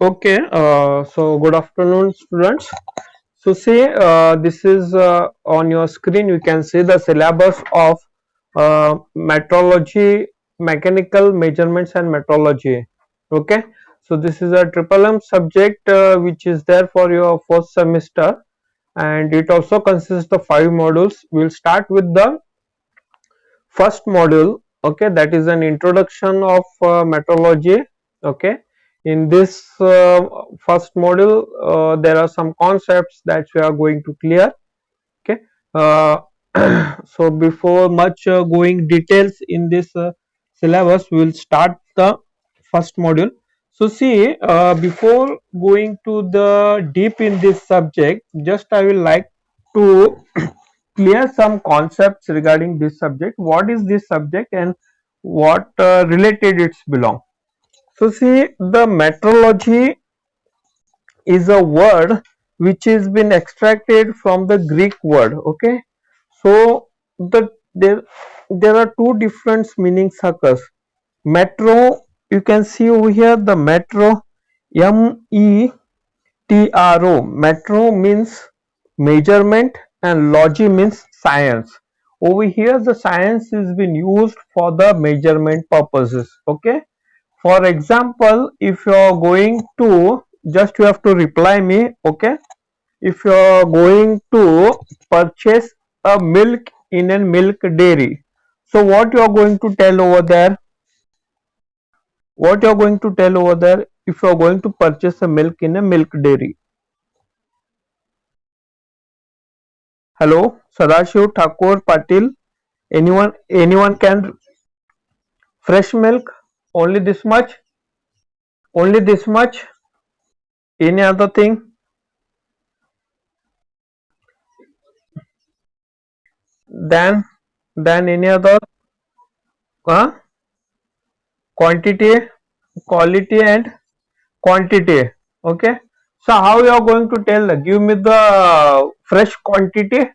Okay, so good afternoon, students. So, see, this is on your screen. You can see the syllabus of metrology, mechanical measurements, and metrology. Okay, so this is a triple M subject which is there for your first semester, and it also consists of 5 modules. We'll start with the first module. Okay, that is an introduction of metrology. Okay, in this first module there are some concepts that we are going to clear. Okay, uh, so before much going details in this syllabus, we will start the first module. So see, before going to the deep in this subject, just I will like to clear some concepts regarding this subject. What is this subject and what related it's belong? So see, the metrology is a word which has been extracted from the Greek word. Okay, so there are two different meanings occurs. Metro, you can see over here the metro, METRO. Metro means measurement and logy means science. Over here the science is been used for the measurement purposes. Okay, for example, if you are going to, just you have to reply me. Okay, if you are going to purchase a milk in a milk dairy, so what you are going to tell over there? What you are going to tell over there if you are going to purchase a milk in a milk dairy? Hello, Sadashiv Thakur Patil. Anyone can. Fresh milk, only this much, only this much. Any other thing? Than any other uh, quantity, quality and quantity. Okay, so how you are going to tell? Give me the fresh quantity.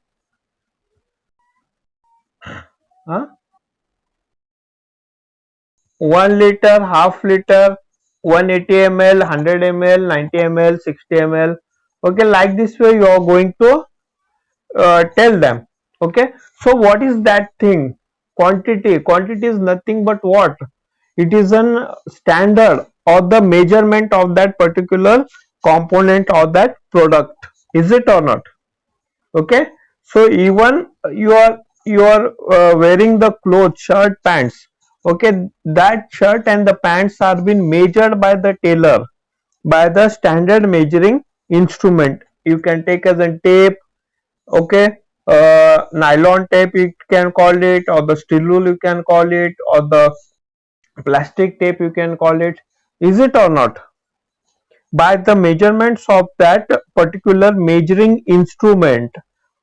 1 liter, half liter, 180 ml, 100 ml, 90 ml, 60 ml. Okay, like this way you are going to tell them. Okay, so what is that thing? Quantity is nothing but what? It is an standard or the measurement of that particular component or that product. Is it or not? Okay, so even you are wearing the clothes, shirt, pants. Okay, that shirt and the pants are being measured by the tailor by the standard measuring instrument. You can take as a tape. Okay, nylon tape you can call it, or the steel wool you can call it, or the plastic tape you can call it. Is it or not? By the measurements of that particular measuring instrument.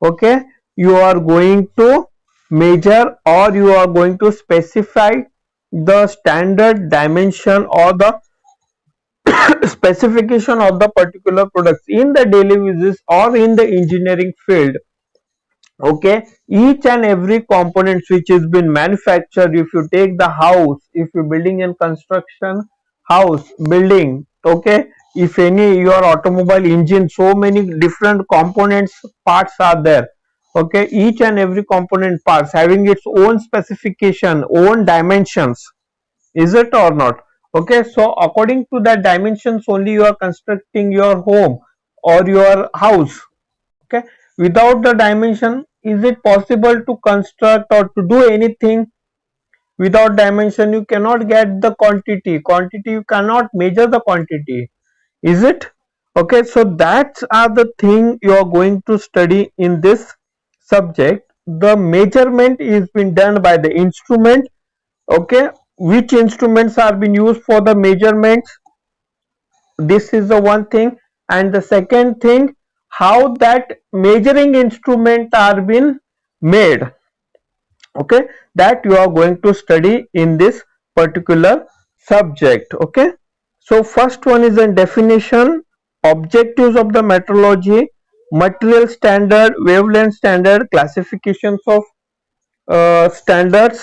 Okay, you are going to measure or you are going to specify the standard dimension or the specification of the particular products in the daily uses or in the engineering field. Okay, each and every component which has been manufactured, if you take the house, if you're building and construction house building. Okay, if any your automobile engine, so many different components parts are there. Okay, each and every component parts having its own specification, own dimensions. Is it or not? Okay, so according to that dimensions only you are constructing your home or your house. Okay, without the dimension, is it possible to construct or to do anything? Without dimension you cannot get the quantity you cannot measure the quantity. Is it? Okay, so that's are the thing you are going to study in this subject. The measurement is being done by the instrument. Okay, which instruments are being used for the measurements? This is the one thing. And the second thing, how that measuring instrument are been made. Okay, that you are going to study in this particular subject. Okay, so first one is a definition, objectives of the metrology, material standard, wavelength standard, classifications of standards,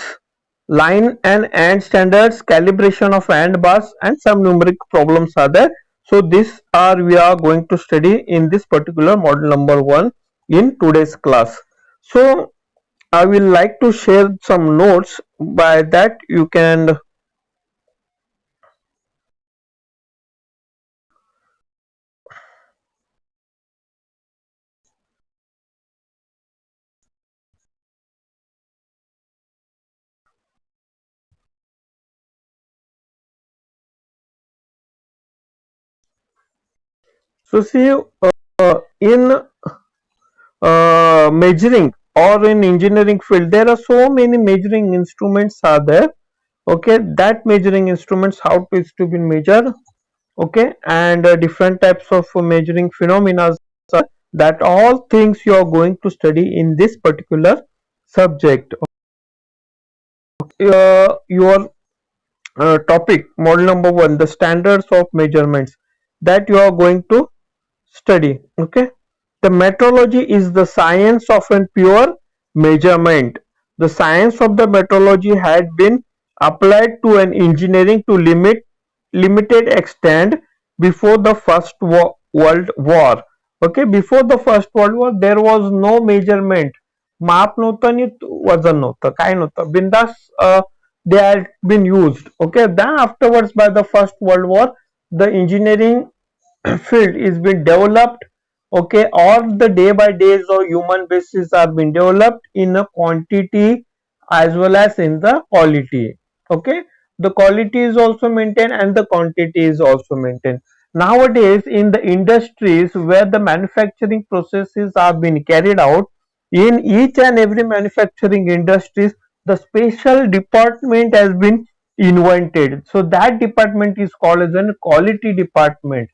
line and standards, calibration of and bars, and some numeric problems are there. So this are we are going to study in this particular model number 1 in today's class. So I will like to share some notes, by that you can. So see, in measuring or in engineering field, there are so many measuring instruments are there. Okay, that measuring instruments, how to is to be measured. Okay, and different types of measuring phenomena are, that all things you are going to study in this particular subject. Your topic model number 1, the standards of measurements, that you are going to study. Okay, the metrology is the science of a pure measurement. The science of the metrology had been applied to an engineering to limited extent before the First World War. Okay, before the First World War there was no measurement. माप नव्हतं आणि वजन नव्हतं, काय नव्हतं, बिंदास they had been used. Okay, then afterwards by the First World War, the engineering field is being developed. Okay, all the day by days or human basis are being developed in a quantity as well as in the quality. Okay, the quality is also maintained and the quantity is also maintained. Nowadays in the industries where the manufacturing processes are being carried out, in each and every manufacturing industries, the special department has been invented. So that department is called as a quality department.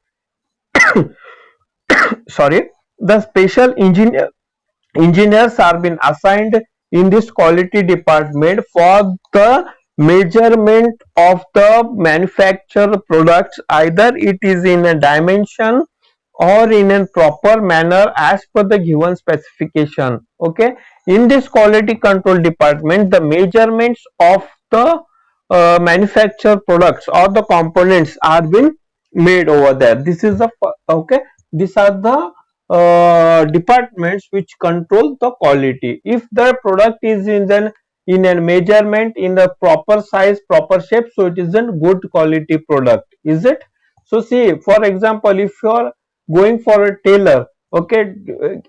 Sorry, the special engineers are been assigned in this quality department for the measurement of the manufactured products, either it is in a dimension or in a proper manner as per the given specification. Okay, in this quality control department, the measurements of the manufactured products or the components are being made over there. This is the okay, these are the departments which control the quality. If the product is in a measurement in the proper size, proper shape, so it is a good quality product, is it? So see, for example, if you are going for a tailor, okay,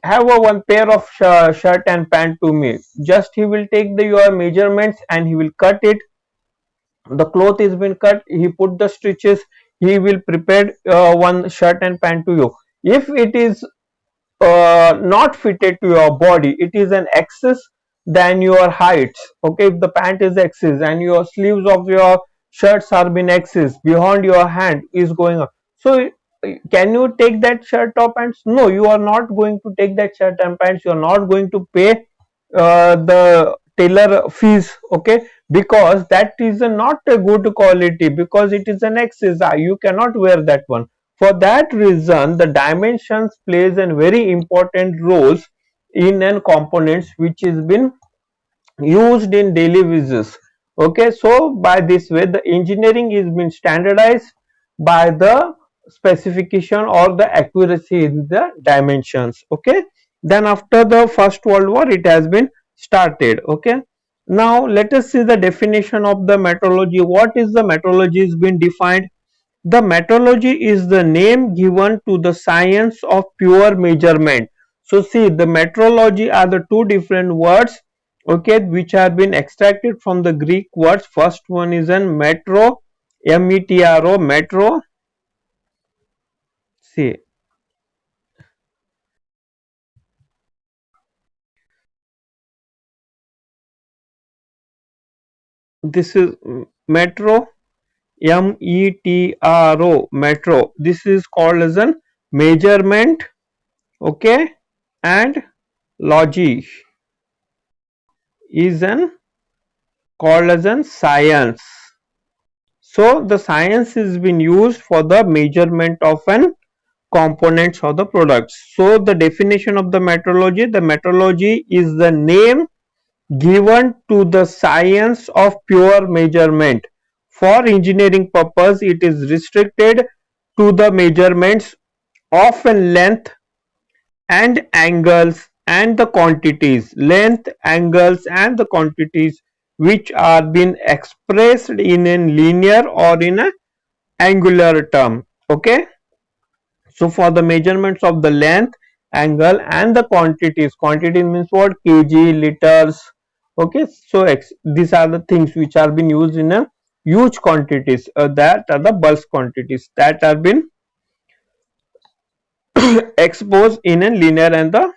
have a one pair of shirt and pant to me, just he will take the your measurements and he will cut it. The cloth is been cut, he put the stitches, he will prepare one shirt and pant to you. If it is not fitted to your body, it is an excess than your height. Okay, if the pant is excess and your sleeves of your shirts are been excess beyond your hand is going up, so can you take that shirt or pants? No, you are not going to take that shirt and pants, you are not going to pay the tailor fees. Okay, because that is not a good quality, because it is an excess, you cannot wear that one. For that reason, the dimensions plays a very important roles in an components which is been used in daily uses. Okay, so by this way the engineering is been standardized by the specification or the accuracy in the dimensions. Okay, then after the First World War it has been started. Okay, now let us see the definition of the metrology. What is the metrology is been defined? The metrology is the name given to the science of pure measurement. So see, the metrology are the two different words, okay, which have been extracted from the Greek words. First one is an metro, M-E-T-R-O, metro. See, this is metro, M-E-T-R-O, metro. This is called as an measurement, okay, and logy is an called as an science. So the science is been used for the measurement of an components of the products. So the definition of the metrology is the name given to the science of pure measurement. For engineering purpose, it is restricted to the measurements of a length and angles and the quantities, length, angles and the quantities which are being expressed in a linear or in a angular term. Okay, so for the measurements of the length, angle and the quantities, quantity means what? Kg, liters. Okay, so these are the things which are being used in a huge quantities, that are the bulk quantities that are been exposed in a linear and the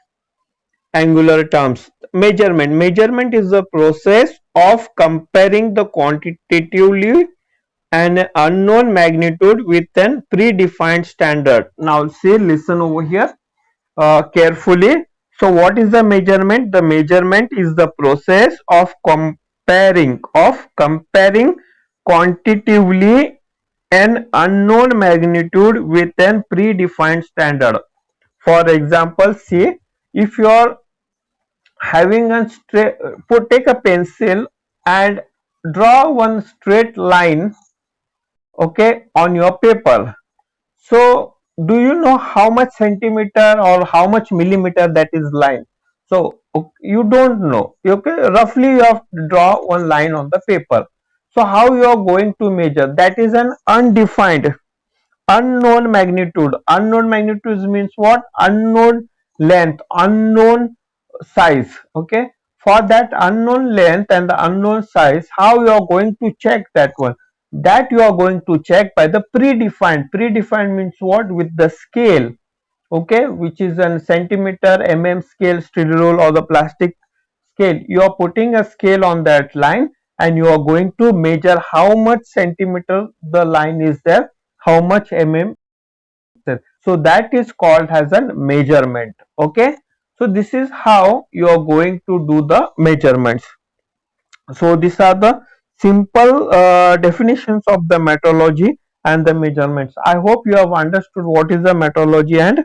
angular terms. Measurement is the process of comparing the quantitatively an unknown magnitude with an predefined standard. Now see, listen over here carefully. So what is the measurement? The measurement is the process of comparing quantitatively an unknown magnitude with an predefined standard. For example, see, if you are having a straight, take a pencil and draw one straight line, okay, on your paper. So do you know how much centimeter or how much millimeter that is line? So you don't know. Okay, roughly you have to draw one line on the paper. So how you are going to measure? That is an undefined, unknown magnitude. Unknown magnitude means what? Unknown length, unknown size. Okay, for that unknown length and the unknown size, how you are going to check that one? That you are going to check by the predefined means what? With the scale, okay, which is a centimeter, scale, steel rule or the plastic scale. You are putting a scale on that line and you are going to measure how much centimeter the line is there, how much there. So that is called as a measurement. Okay, so this is how you are going to do the measurements. So these are the simple definitions of the metrology and the measurements. I hope you have understood what is the metrology and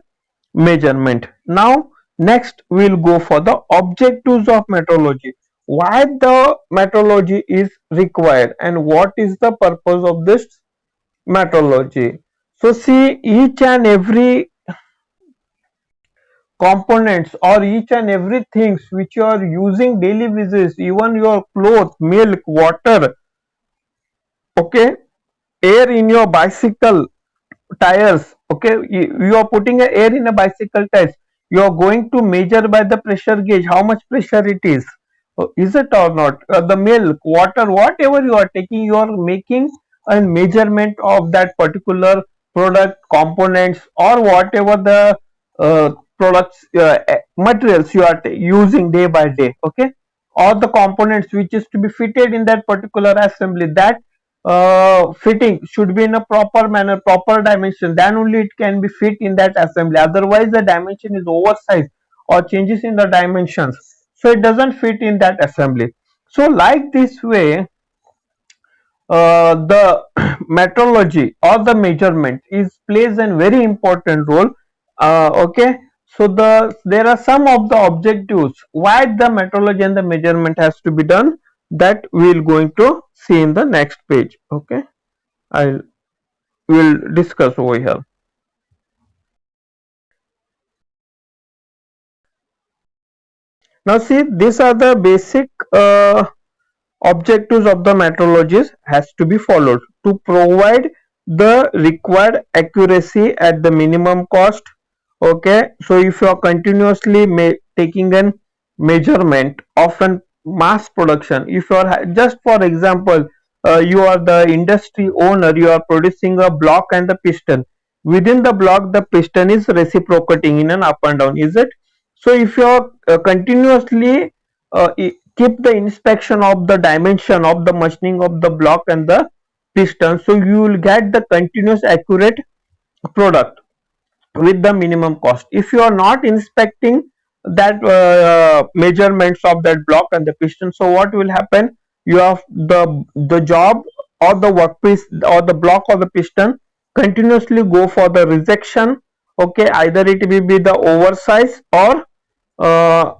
measurement. Now next we will go for the objectives of metrology. Why the metrology is required and what is the purpose of this metrology? So see, each and every components or each and every things which you are using daily basis, even your clothes, milk, water, okay, air in your bicycle tires, okay, you are putting a air in a bicycle tires, you are going to measure by the pressure gauge how much pressure it is. Is it or not? The milk, water, whatever you are taking, you are making a measurement of that particular product, components or whatever the products, materials you are using day by day. Okay, or the components which is to be fitted in that particular assembly, that fitting should be in a proper manner, proper dimension, then only it can be fit in that assembly. Otherwise the dimension is oversized or changes in the dimensions, so it doesn't fit in that assembly. So like this way, the metrology or the measurement is plays a very important role. Okay, so there are some of the objectives why the metrology and the measurement has to be done, that we will going to see in the next page. Okay, I will discuss over here. Now see, these are the basic objectives of the metrologist has to be followed to provide the required accuracy at the minimum cost. Okay, so if you are continuously taking a measurement of an mass production, if you are just for example, you are the industry owner, you are producing a block and the piston. Within the block the piston is reciprocating in an up and down, is it? So if you are continuously keep the inspection of the dimension of the machining of the block and the piston, so you will get the continuous accurate product with the minimum cost. If you are not inspecting that measurements of that block and the piston, so what will happen? You have the job or the workpiece or the block or the piston continuously go for the rejection. Okay, either it will be the oversize or uh,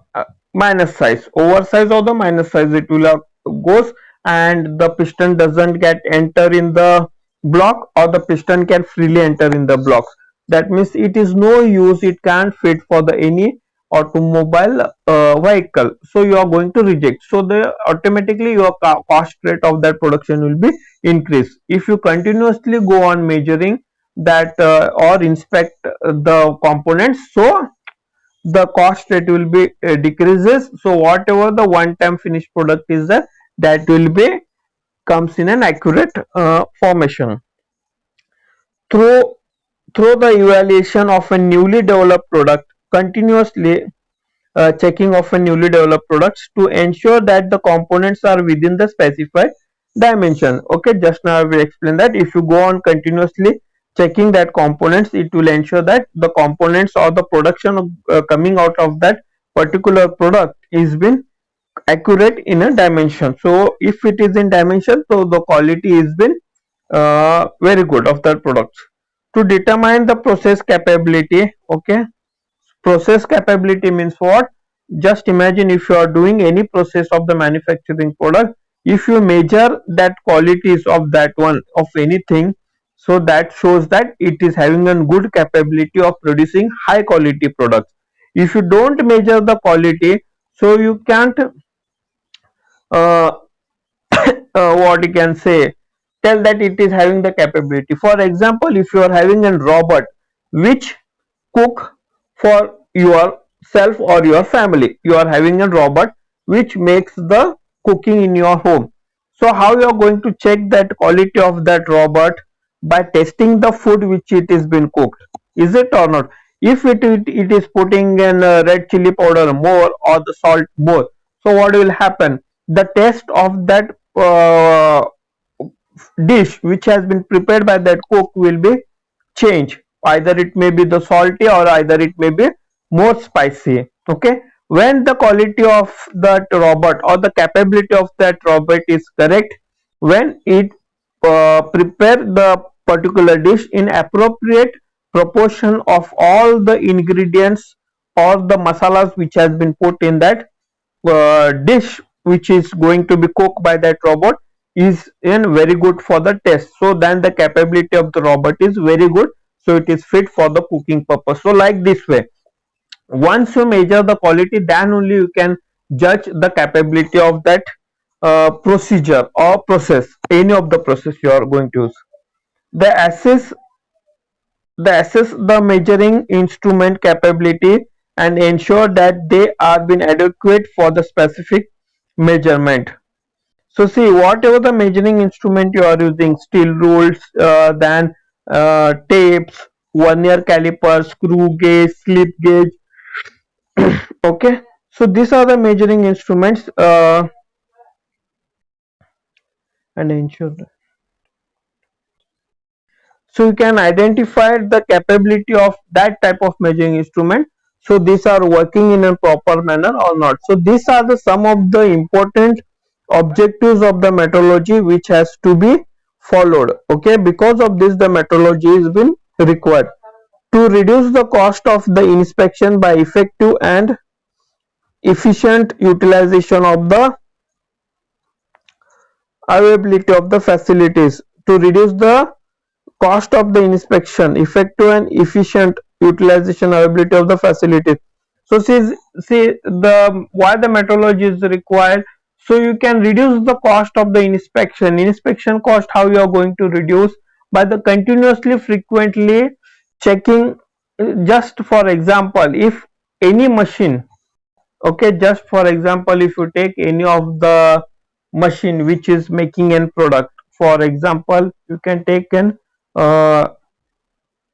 minus size, oversize or the minus size, it will have goes, and the piston doesn't get enter in the block or the piston can freely enter in the blocks. That means it is no use, it can't fit for the any automobile vehicle, so you are going to reject. So the automatically your cost rate of that production will be increased. If you continuously go on measuring that or inspect the components, so the cost rate will be decreases. So whatever the one time finished product is there, that will be comes in an accurate formation. Through the evaluation of a newly developed product, continuously checking of a newly developed products to ensure that the components are within the specified dimension. Okay, just now I will explain that if you go on continuously checking that components, it will ensure that the components or the production coming out of that particular product is been accurate in a dimension. So if it is in dimension, so the quality is been very good of that products. To determine the process capability, okay, process capability means what? Just imagine if you are doing any process of the manufacturing product, if you measure that qualities of that one of anything, so that shows that it is having a good capability of producing high quality products. If you don't measure the quality, so you can't uh, what you can say, tell that it is having the capability. For example, if you are having a robot which cook for yourself or your family, you are having a robot which makes the cooking in your home. So how you are going to check that quality of that robot? By testing the food which it is been cooked, is it or not? If it is putting in red chili powder more or the salt more, so what will happen? The taste of that dish which has been prepared by that cook will be changed. Either it may be the salty or either it may be more spicy. Okay, when the quality of that robot or the capability of that robot is correct, when it prepare the particular dish in appropriate proportion of all the ingredients or the masalas which has been put in that dish which is going to be cooked by that robot, is in very good for the taste. So then the capability of the robot is very good, so it is fit for the cooking purpose. So like this way, once you measure the quality, then only you can judge the capability of that procedure or process, any of the process you are going to use. The assess the measuring instrument capability and ensure that they are been adequate for the specific measurement. So see, whatever the measuring instrument you are using, steel rules, then tapes, vernier caliper, screw gauge, slip gauge, okay. So these are the measuring instruments, and ensure that. So you can identify the capability of that type of measuring instrument. So these are working in a proper manner or not. So these are the some of the important objectives of the metrology which has to be followed. Okay, because of this the metrology is been required to reduce the cost of the inspection by effective and efficient utilization of the availability of the facilities. To reduce the cost of the inspection, effective and efficient utilization availability of the facilities. So see the why the metrology is required. So you can reduce the cost of the inspection cost. How you are going to reduce? By the continuously frequently checking. Just for example, if any machine, okay, just for example, if you take any of the machine which is making a product, for example you can take an uh,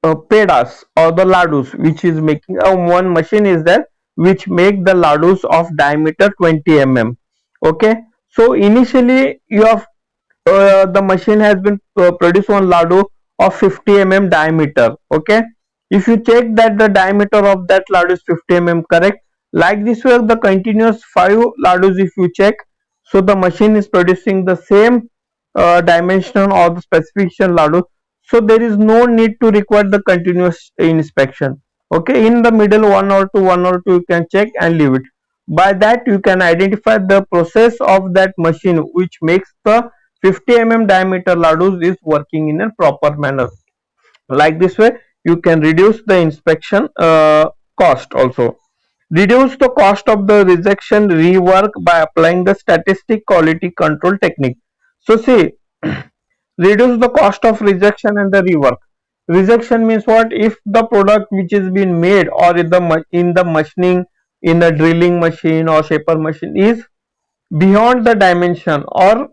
pedas or the ladus which is making one machine is there which make the ladus of diameter 20 mm. Okay, so initially you have the machine has been produced one ladu of 50 mm diameter. Okay, if you check that the diameter of that ladu is 50 mm, correct, like this way the continuous 5 ladus if you check, so the machine is producing the same dimension or the specification ladu, so there is no need to require the continuous inspection. Okay, in the middle one or two you can check and leave it. By that you can identify the process of that machine which makes the 50 diameter ladus is working in a proper manner. Like this way you can reduce the inspection cost also. Reduce the cost of the rejection rework by applying the statistic quality control technique. So see, reduce the cost of rejection and the rework. Rejection means what? If the product which is being made or in the machining, in a drilling machine or shaper machine is beyond the dimension, or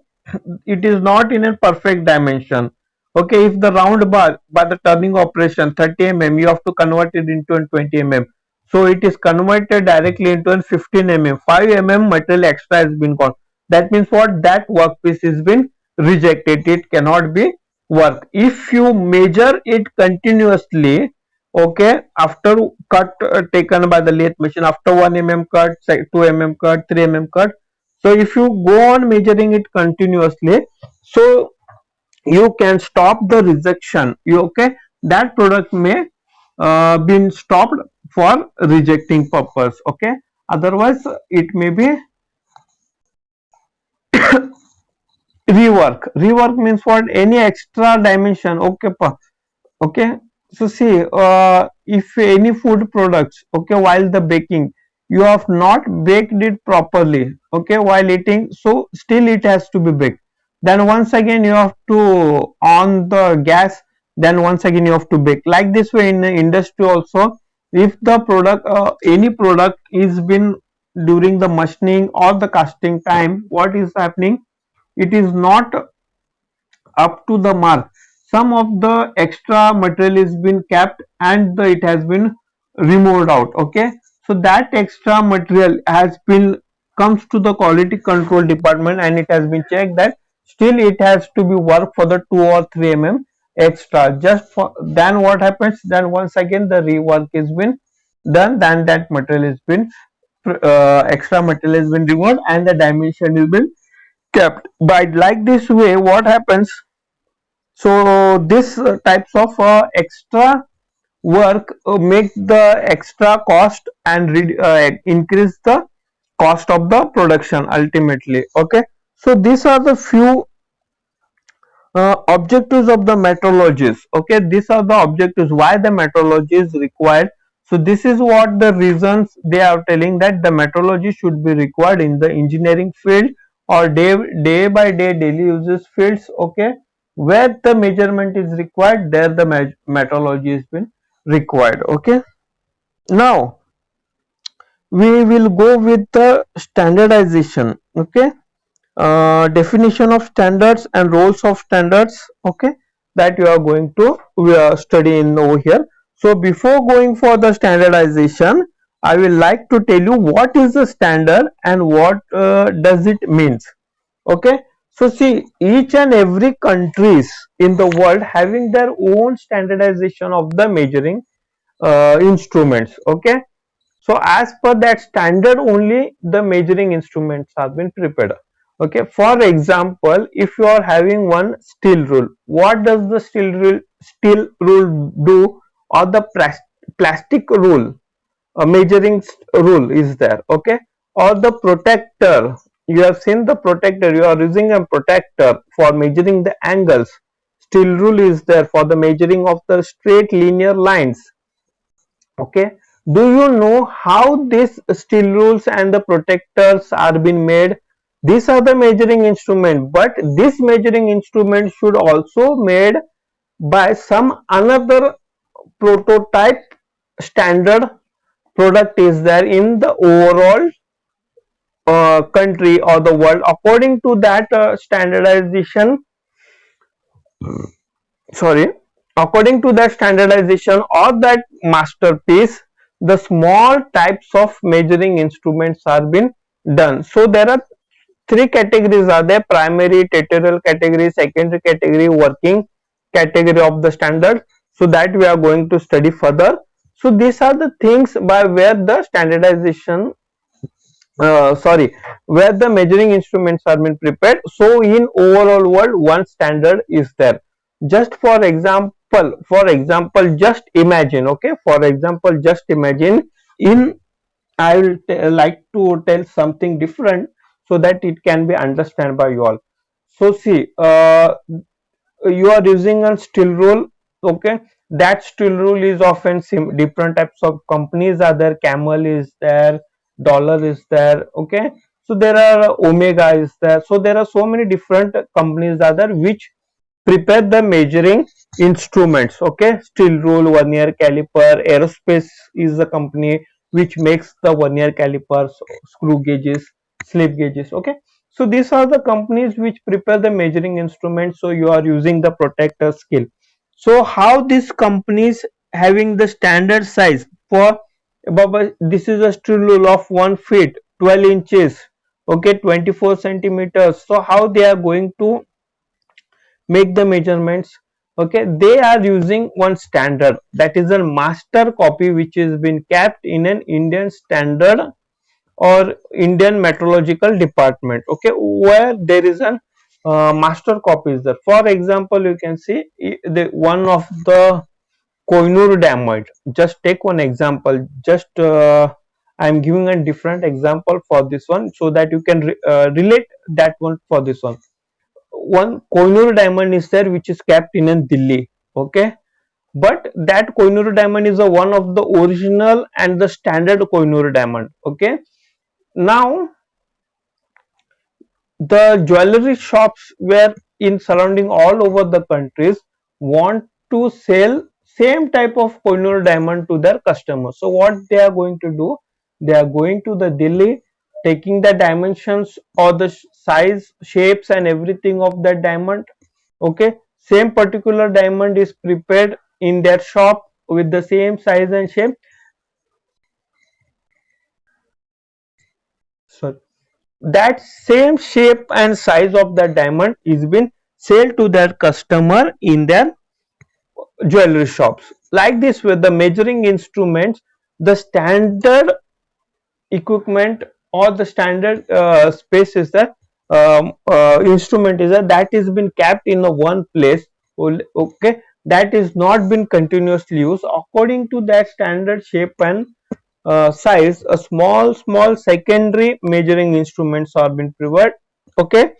it is not in a perfect dimension. Okay, if the round bar by the turning operation 30 you have to convert it into a 20 so it is converted directly into a 15 5 material extra has been gone. That means what? That workpiece is been rejected, it cannot be work. If you measure it continuously, okay, after cut taken by the lathe machine, after 1 cut, 2 cut, 3 cut, so if you go on measuring it continuously, so you can stop the rejection. You okay? That product may been stopped for rejecting purpose. Okay. Otherwise, it may be rework. Rework means what? Any extra dimension. Okay, okay. So see, if any food products, okay, while the baking, you have not baked it properly, okay, while eating, so still it has to be baked. Then once again you have to on the gas, then once again you have to bake. Like this way in the industry also, if the product, any product is been during the machining or the casting time, what is happening? It is not up to the mark. Some of the extra material is been kept and it has been removed out. Okay, so that extra material has been comes to the quality control department and it has been checked that still it has to be worked for the 2 or 3 extra. Just for then what happens? Then once again the rework is been done. Then that material has been extra material has been removed and the dimension has been kept. By like this way, what happens? So this types of extra work make the extra cost and increase the cost of the production ultimately. Okay, so these are the few objectives of the metrologies. Okay, these are the objectives why the metrology is required. So this is what the reasons they are telling that the metrology should be required in the engineering field or day by day daily uses fields. Okay, where the measurement is required, there the metrology has been required. Okay, now we will go with the standardization. Okay, definition of standards and roles of standards. Okay, that you are going to study in over here. So before going for the standardization, I will like to tell you what is the standard and what does it means. Okay, so see, each and every countries in the world having their own standardization of the measuring instruments. Okay, so as per that standard only the measuring instruments have been prepared. Okay, for example, if you are having one steel rule, what does the steel rule do, or the plastic rule, a measuring rule is there. Okay, or the protector, you have seen the protector, you are using a protector for measuring the angles. Steel rule is there for the measuring of the straight linear lines. Okay, do you know how these steel rules and the protectors are being made? These are the measuring instrument, but this measuring instrument should also made by some another prototype standard product is there in the overall country or the world. According to that standardization, sorry, according to that standardization or that masterpiece, the small types of measuring instruments are been done. So there are three categories are there: primary, tutorial category, secondary category, working category of the standard. So that we are going to study further. So these are the things by where the standardization sorry, where the measuring instruments are been prepared. So in overall world one standard is there. Just for example just imagine. Okay, for example just imagine, in I will like to tell something different so that it can be understood by you all. So see, you are using a steel rule. Okay, that steel rule is often different types of companies are there. Camel is there, Dollar is there. Okay, so there are Omega is there. So there are so many different companies are there which prepare the measuring instruments. Okay, steel rule, vernier caliper. Aerospace is a company which makes the vernier calipers, screw gauges, slip gauges. Okay, so these are the companies which prepare the measuring instruments. So you are using the protector scale. So how these companies having the standard size for Baba, this is a steel rule of 1 feet 12 inches, okay, 24 centimeters. So how they are going to make the measurements? Okay, they are using one standard, that is a master copy, which has been kept in an Indian standard or Indian meteorological department. Okay, where there is an master copy is there. For example, you can see the one of the Koinur diamond. Just take one example. Just I am giving a different example for this one so that you can relate that one for this one. One Koinur diamond is there which is kept in Delhi. Okay, but that Koinur diamond is a one of the original and the standard Koinur diamond. Okay, now the jewelry shops were in surrounding all over the countries want to sell same type of Kohinoor diamond to their customers. So what they are going to do, they are going to the Delhi, taking the dimensions or the size, shapes and everything of that diamond. Okay, same particular diamond is prepared in their shop with the same size and shape. So that same shape and size of the diamond is been sold to their customer in their jewelry shops. Like this, with the measuring instruments, the standard equipment or the standard space is that instrument is that is been kept in a one place. Okay, that is not been continuously used according to that standard shape and size. A small secondary measuring instruments are been prepared. Okay,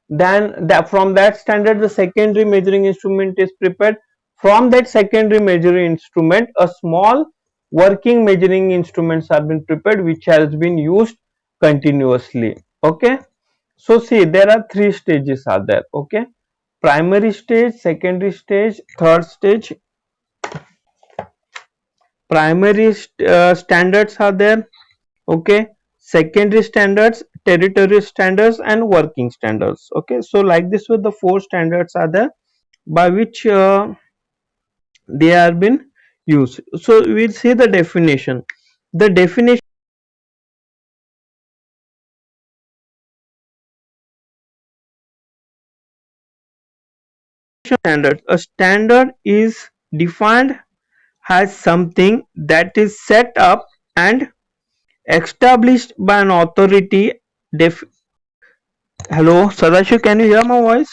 then that from that standard the secondary measuring instrument is prepared. From that secondary measuring instrument a small working measuring instruments have been prepared which has been used continuously. Okay, so see, there are three stages are there. Okay, primary stage, secondary stage, third stage. Primary standards are there. Okay, secondary standards, territory standards and working standards. Okay, so like this with the four standards are there by which they have been used. So we'll see the definition. The definition standard, a standard is defined as something that is set up and established by an authority. Hello Sadashiv, can you hear my voice?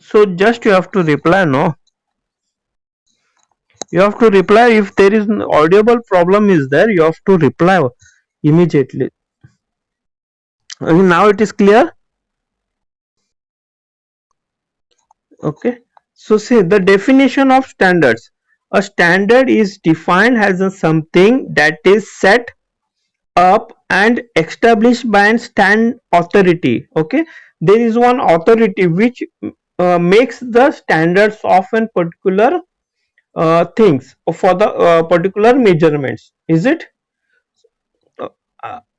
So just you have to reply, no, you have to reply. If there is an audible problem is there, you have to reply immediately. Now it is clear. Okay, so see the definition of standards. A standard is defined as a something that is set up and established by an stand authority. Okay, there is one authority which makes the standards of a particular things for the particular measurements. Is it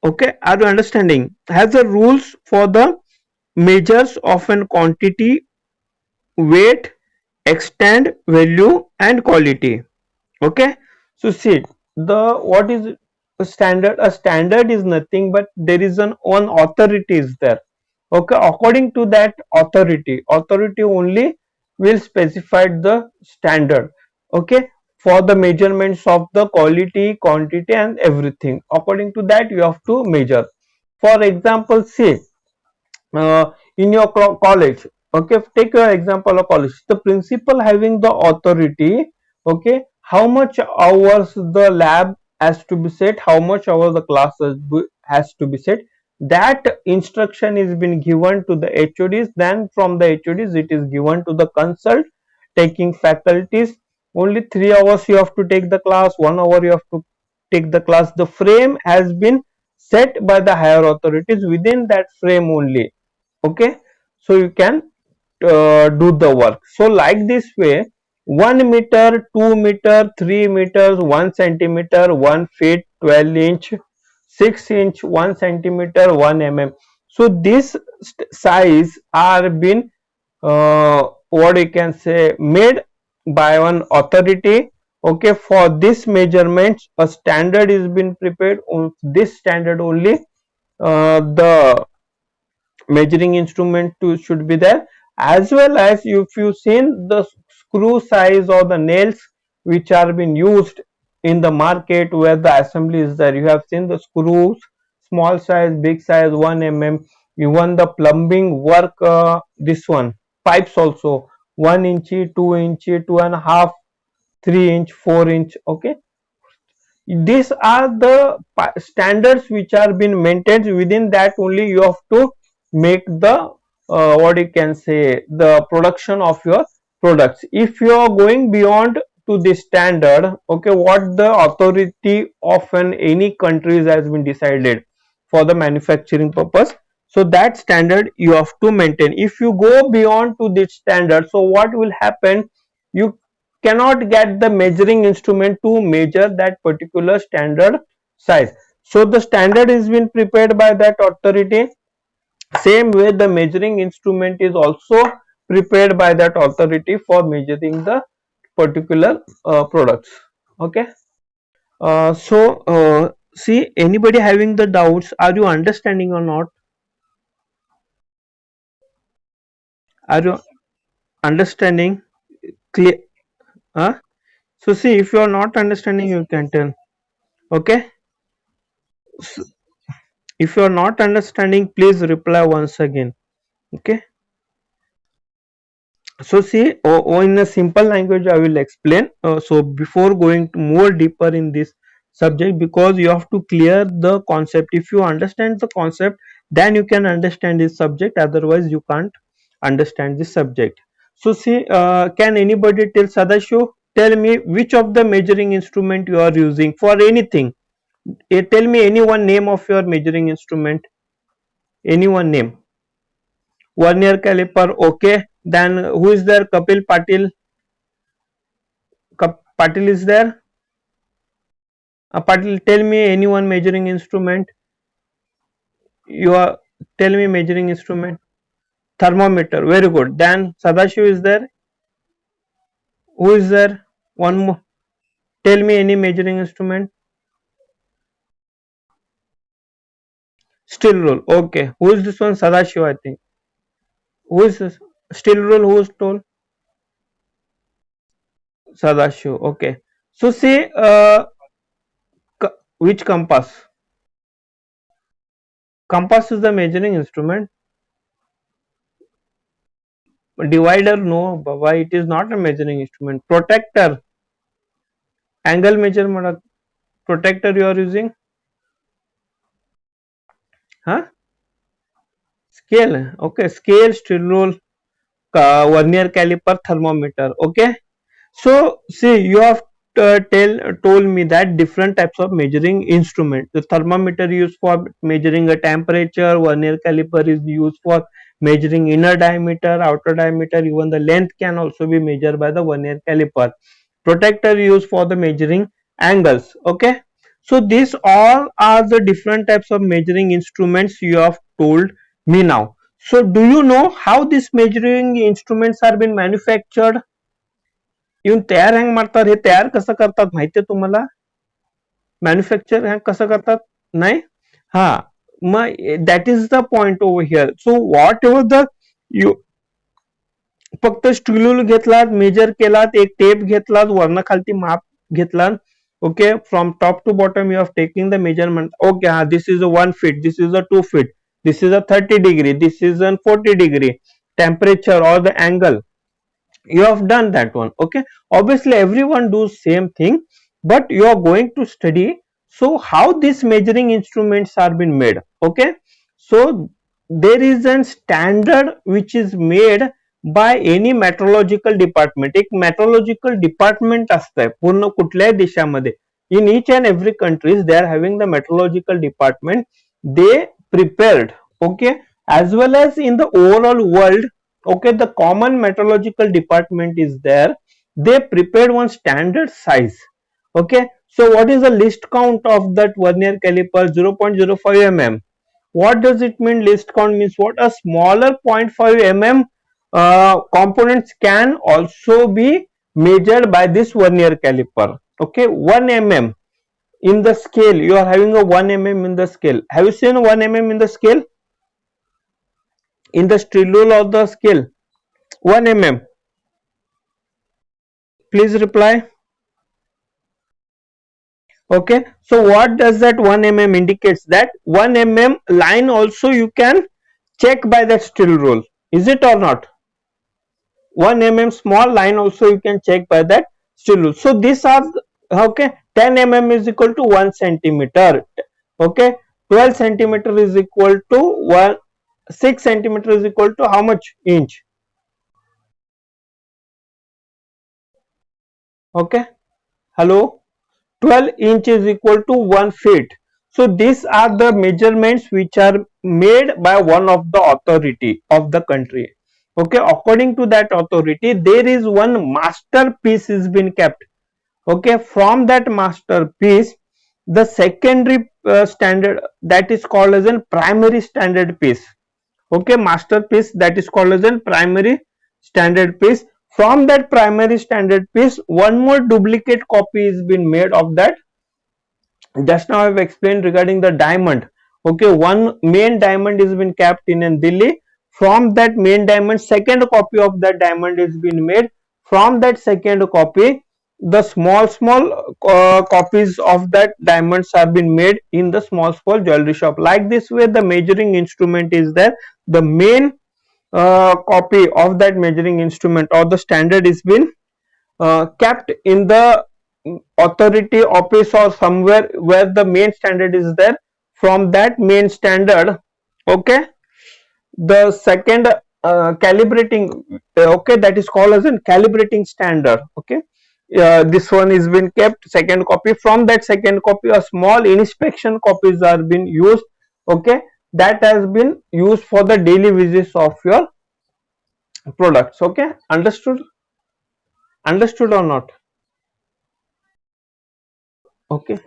okay? Are you understanding? Has the rules for the measures of an quantity, weight, extent, value and quality. Okay, so see the what is a standard? A standard is nothing but there is an one authority is there. Okay, according to that authority only will specify the standard. Okay, for the measurements of the quality, quantity and everything, according to that you have to measure. For example, say in your college. Okay, take your example of college, the principal having the authority. Okay, how much hours the lab has to be set, how much hour the class has to be set, that instruction is been given to the HODs. Then from the HODs it is given to the consult taking faculties. Only 3 hours you have to take the class, 1 hour you have to take the class. The frame has been set by the higher authorities, within that frame only. Okay, so you can do the work. So like this way, 1 meter, 2 meter, 3 meters, 1 centimeter, 1 feet, 12 inch, 6 inch, 1 centimeter, 1 mm. So this size are been what you can say made by one authority. Okay, for this measurements a standard is been prepared. On this standard only the measuring instrument to should be there, as well as if you seen the screw size or the nails which are being used in the market where the assembly is there. You have seen the screws, small size, big size, 1 mm. Even the plumbing work, this one pipes also 1 inch, 2 inch, 2.5, 3 inch, 4 inch. Okay, these are the standards which are being maintained. Within that only you have to make the what you can say the production of your products. If you are going beyond to this standard, okay, what the authority of any countries has been decided for the manufacturing purpose, so that standard you have to maintain. If you go beyond to this standard, so what will happen, you cannot get the measuring instrument to measure that particular standard size. So the standard is been prepared by that authority. Same way the measuring instrument is also prepared by that authority for measuring the particular products. Okay, see, anybody having the doubts, are you understanding or not? Are you understanding clear? Huh? So see, if you are not understanding, you can tell. Okay, if you are not understanding, please reply once again. Okay, so see, in a simple language I will explain. So before going to more deeper in this subject, because you have to clear the concept. If you understand the concept, then you can understand this subject, otherwise you can't understand this subject. So see, can anybody tell, Sadashu, tell me which of the measuring instrument you are using for anything. Tell me any one name of your measuring instrument, any one name. Vernier caliper, okay. Then who is there? Kapil Patil. Patil is there. Patil, tell me any one measuring instrument. You are, tell me measuring instrument. Thermometer, very good. Then Sadashiv is there. Who is there? One more. Tell me any measuring instrument. Steel rule, okay. Who is this one? Sadashiv, I think. Who is this? Steel rule, who is told? Sadashiv, okay. So see, which compass? Compass is the measuring instrument. Divider, no, why it is not a measuring instrument. Protector, angle measure protector you are using, huh? Scale, okay. Scale, steel rule, vernier caliper, thermometer, okay. So see, you have told me that different types of measuring instrument. The thermometer used for measuring a temperature, vernier caliper is used for measuring inner diameter, outer diameter, even the length can also be measured by the vernier caliper. Protector used for the measuring angles, okay. So these all are the different types of measuring instruments you have told me now. So do you know how these measuring instruments are being manufactured? Even तयार hang मारतात, हे तयार कसं करतात माहितीये तुम्हाला? Manufacture hang कसं करतात? नाही. हा, मग that is the point over here. So whatever the you फक्त स्टूल घेतलात, मेजर केलात, एक टेप घेतलात, वरनं खालती माप घेतलात. Okay, from top to bottom you have taking the measurement. Okay, हा, this is a 1 feet, this is a 2 feet, this is a 30 degree, this is a 40 degree temperature or the angle, you have done that one. Okay, obviously everyone does same thing, but you are going to study So how these measuring instruments are been made? Okay, so there is a standard which is made by any metrological department. एक metrological department असतंय पूर्ण कुठल्याही देशामध्ये. In each and every countries they are having the metrological department. They prepared, okay, as well as in the overall world, okay, the common metrological department is there. They prepared one standard size. Okay, so what is the least count of that vernier caliper? 0.05 mm. What does it mean? Least count means what? A smaller 0.5 mm components can also be measured by this vernier caliper. Okay, 1 mm in the scale. You are having a 1 mm in the scale. Have you seen 1 mm in the scale? In the steel rule of the scale, 1 mm. Please reply. Okay, so what does that 1 mm indicates? That 1 mm line also you can check by that steel rule. Is it or not? 1 mm small line also you can check by that steel rule. So these are, okay, 10 mm is equal to 1 centimeter. Okay, 12 centimeter is equal to 6 centimeter is equal to how much inch? Okay, hello, 12 inch is equal to 1 feet. So these are the measurements which are made by one of the authority of the country. Okay, according to that authority, there is one masterpiece is been kept. Okay, from that masterpiece, the secondary standard, that is called as a primary standard piece. Okay, masterpiece, that is called as a primary standard piece. From that primary standard piece, one more duplicate copy is been made of that. Just now I have explained regarding the diamond. Okay, one main diamond is been kept in Delhi. From that main diamond, second copy of that diamond is been made. From that second copy, the small copies of that diamonds are been made in the small jewelry shop. Like this way, the measuring instrument is there. The main copy of that measuring instrument or the standard is been kept in the authority office or somewhere where the main standard is there. From that main standard, okay, the second calibrating, okay, that is called as a calibrating standard. Okay, this one is been kept second copy. From that second copy, a small inspection copies are been used. Okay, that has been used for the daily visits of your products. Okay, understood or not? Okay,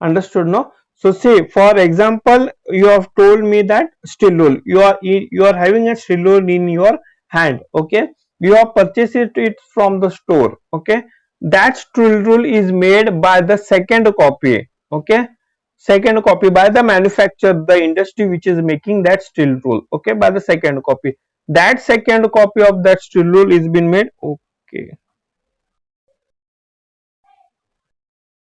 understood, no? So see, for example, you have told me that steel rule, you are having a steel rule in your hand. Okay, you have purchased it from the store. Okay, that steel rule is made by the second copy. Okay, second copy by the manufacturer, the industry which is making that steel rule. Okay, by the second copy, that second copy of that steel rule is been made. Okay,